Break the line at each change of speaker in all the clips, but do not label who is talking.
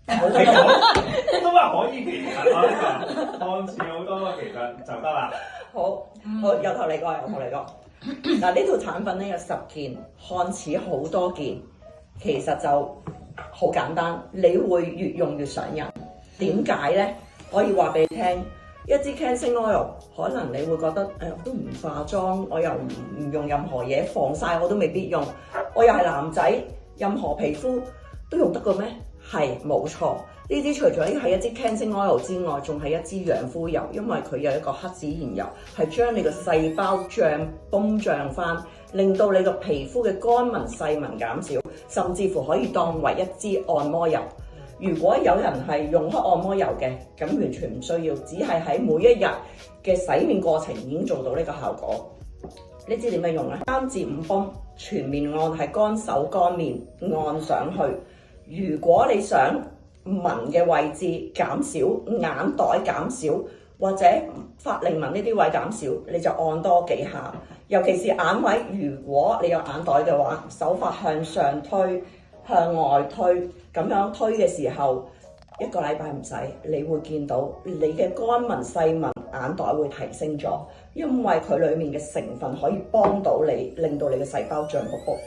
你講都話可以，其實我呢個看似好多，其實就得啦。
好，我由頭嚟過，由頭嚟過。嗱，呢套產品咧有10件，看似好多件，其實就好簡單。你會越用越上癮。點解咧？可以話俾你聽，一支 cleansing oil， 可能你會覺得我都唔化妝，我又唔用任何嘢，防曬我都未必用，我又係男仔，任何皮膚都用得嘅咩？係冇錯。呢啲除咗係一支 cleansing oil 之外，仲係一支養膚油，因為佢有一個黑子燃油，係將你個細胞泵脹翻，令到你個皮膚嘅乾紋細紋減少，甚至乎可以當為一支按摩油。如果有人係用開按摩油嘅，咁完全唔需要，只係喺每一日嘅洗面過程已經做到呢個效果。呢支點樣用咧？3至5泵全面按，係乾手乾面按上去。如果你想紋嘅位置減少，眼袋減少，或者法令紋呢啲位減少，你就按多幾下。尤其是眼位，如果你有眼袋嘅話，手法向上推、向外推，咁樣推嘅時候，1個禮拜唔使，你會見到你嘅乾紋細紋眼袋會提升咗，因為佢裡面嘅成分可以幫到你，令到你嘅細胞脹卜卜，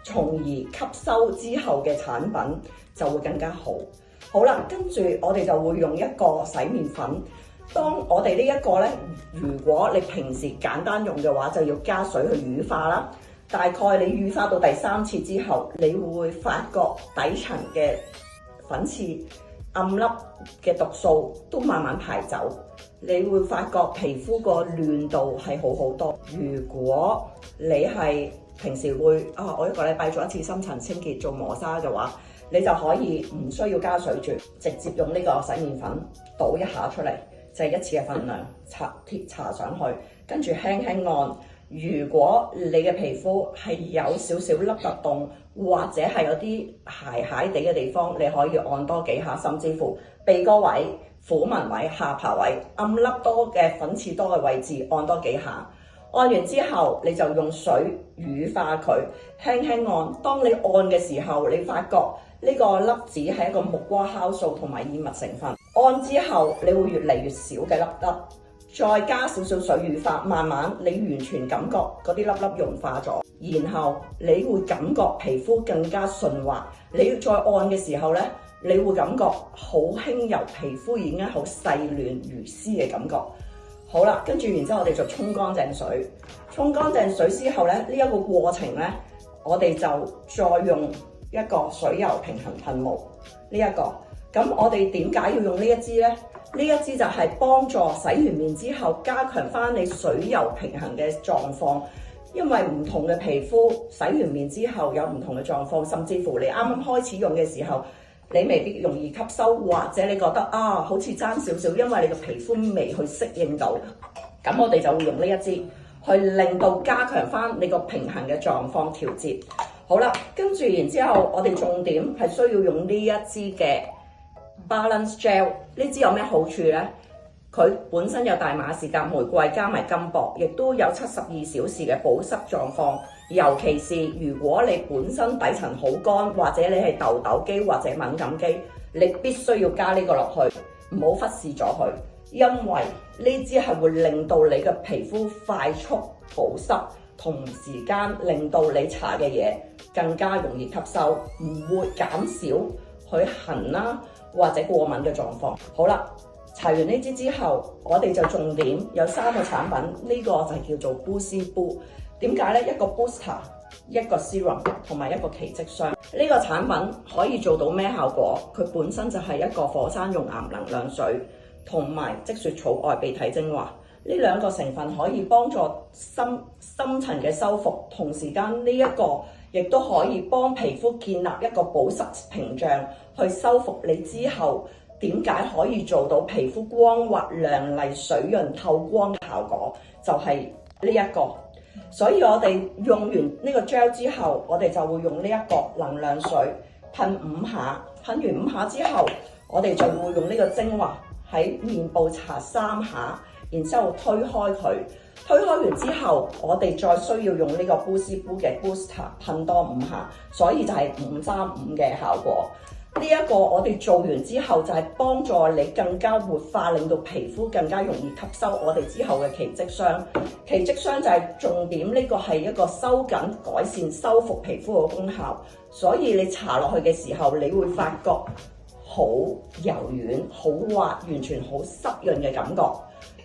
從而吸收之後嘅產品就會更加好。好啦，跟住我哋就會用一個洗面粉。當我哋呢一個咧，如果你平時簡單用嘅話，就要加水去乳化啦。大概你乳化到第3次之後，你會發覺底層嘅粉刺、暗粒嘅毒素都慢慢排走。你會發覺皮膚個嫩度係好好多。如果你係平時會我1個禮拜做1次深層清潔做磨砂嘅話，你就可以唔需要加水住，直接用呢個洗面粉倒一下出嚟，就係1次嘅份量，搽上去，跟住輕輕按。如果你嘅皮膚係有少少凹凸洞，或者係有啲鞋地嘅地方，你可以按多幾下，甚至乎鼻哥位、虎紋位、下巴位、暗粒多嘅粉刺多嘅位置按多幾下。按完之後，你就用水乳化佢，輕輕按。當你按嘅時候，你發覺呢個粒子係一個木瓜酵素同埋燕麥成分。按之後，你會越嚟越少嘅粒粒，再加少少水乳化，慢慢你完全感覺嗰啲粒粒融化咗，然後你會感覺皮膚更加順滑。你再按嘅時候呢，你會感覺好輕柔，皮膚已經好細嫩如絲嘅感覺。好啦，跟住然之後我哋就沖乾淨水，沖乾淨水之後呢，呢一個過程呢，我哋就再用一個水油平衡噴霧呢一個。咁我哋點解要用呢一支呢？呢一支就係幫助洗完面之後加強翻你水油平衡嘅狀況，因為唔同嘅皮膚洗完面之後有唔同嘅狀況，甚至乎你啱啱開始用嘅時候，你未必容易吸收，或者你覺得好似爭少少，因為你個皮膚未去適應到。咁我哋就會用呢一支去令到加強翻你個平衡嘅狀況調節。好啦，跟住然之後我哋重點係需要用呢一支嘅Balance Gel。呢支有咩好處呢？佢本身有大馬士革玫瑰加埋金箔，亦都有72小時嘅保濕狀況。尤其是如果你本身底層好乾，或者你係痘痘肌或者敏感肌，你必須要加呢個落去，唔好忽視咗佢，因為呢支係會令到你嘅皮膚快速保濕，同時間令到你搽嘅嘢更加容易吸收，唔會減少佢痕啦或者過敏嘅狀況。好啦，搽完呢支之後，我哋就重點有3個產品，呢個就叫做 Boost Boo。點解呢？一個 booster， 一個 serum 同埋一個奇蹟霜。呢個產品可以做到咩效果？佢本身就係一個火山熔岩能量水同埋積雪草外鼻涕精華。呢2個成分可以幫助深層嘅修復，同時間呢一個亦都可以幫皮膚建立一個保濕屏障，去修復你之後。點解可以做到皮膚光滑亮麗、水潤透光嘅效果？就係呢一個。所以我哋用完呢個 gel 之後，我哋就會用呢一個能量水噴5下，噴完5下之後，我哋就會用呢個精華喺面部搽3下，然之後推開佢。推開完之後，我哋再需要用呢個 Boost Boo 嘅 booster 噴多5下，所以就係5-3-5嘅效果。呢一個我哋做完之後就係幫助你更加活化，令到皮膚更加容易吸收我哋之後嘅奇蹟霜。奇蹟霜就係重點，呢個係一個收緊、改善、修復皮膚嘅功效。所以你搽落去嘅時候，你會發覺好柔軟、好滑，完全好濕潤嘅感覺。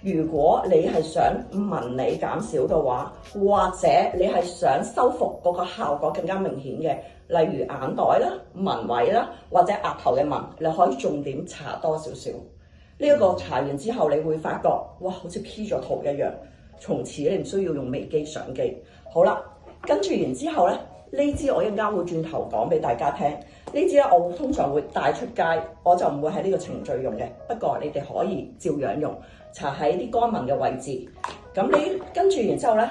如果你係想紋理減少嘅話，或者你係想修復嗰個效果更加明顯嘅，例如眼袋啦、紋位啦，或者額頭嘅紋，你可以重點搽多少少。呢一個搽完之後，你會發覺哇，好似 P 咗圖一樣。從此你唔需要用微機相機。好啦，跟住完之後咧，呢支我一陣間會轉頭講俾大家聽。呢支咧我通常會帶出街，我就唔會喺呢個程序用嘅。不過你哋可以照樣用，搽喺啲乾紋嘅位置。咁你跟住然之後咧，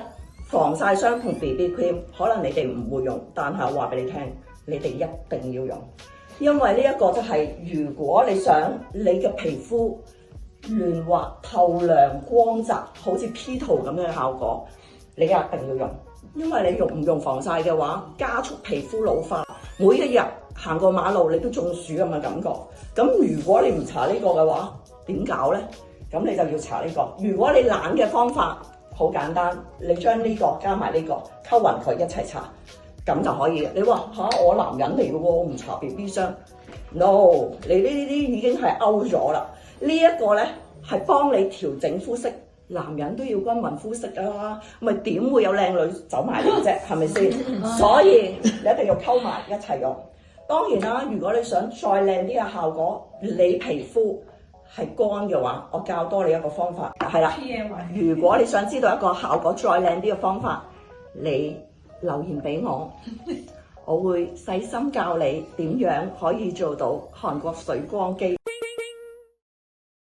防曬霜同 BB cream 可能你哋唔會用，但係我話俾你聽，你哋一定要用，因為呢一個就係如果你想你嘅皮膚嫩滑、透亮、光澤，好似 P 圖咁嘅效果，你一定要用。因為你用唔用防曬嘅話，加速皮膚老化，每一日行過馬路你都中暑咁嘅感覺。咁如果你唔搽呢個嘅話，點搞呢？咁你就要搽呢個。如果你懶嘅方法，好簡單，你將呢個加埋呢個溝勻佢一齊搽，咁就可以。你話我男人嚟嘅喎，我唔搽 BB 霜 ，no， 你呢啲已經係 out 咗啦。呢一個呢係幫你調整膚色。男人都要均勻膚色㗎啦，咪點會有靚女走埋嚟啫？係咪先？所以你一定要溝埋一齊用。當然啦，如果你想再靚啲嘅效果，你皮膚係乾嘅話，我教多你一個方法，係啦。如果你想知道一個效果再靚啲嘅方法，你留言俾我，我會細心教你點樣可以做到韓國水光肌。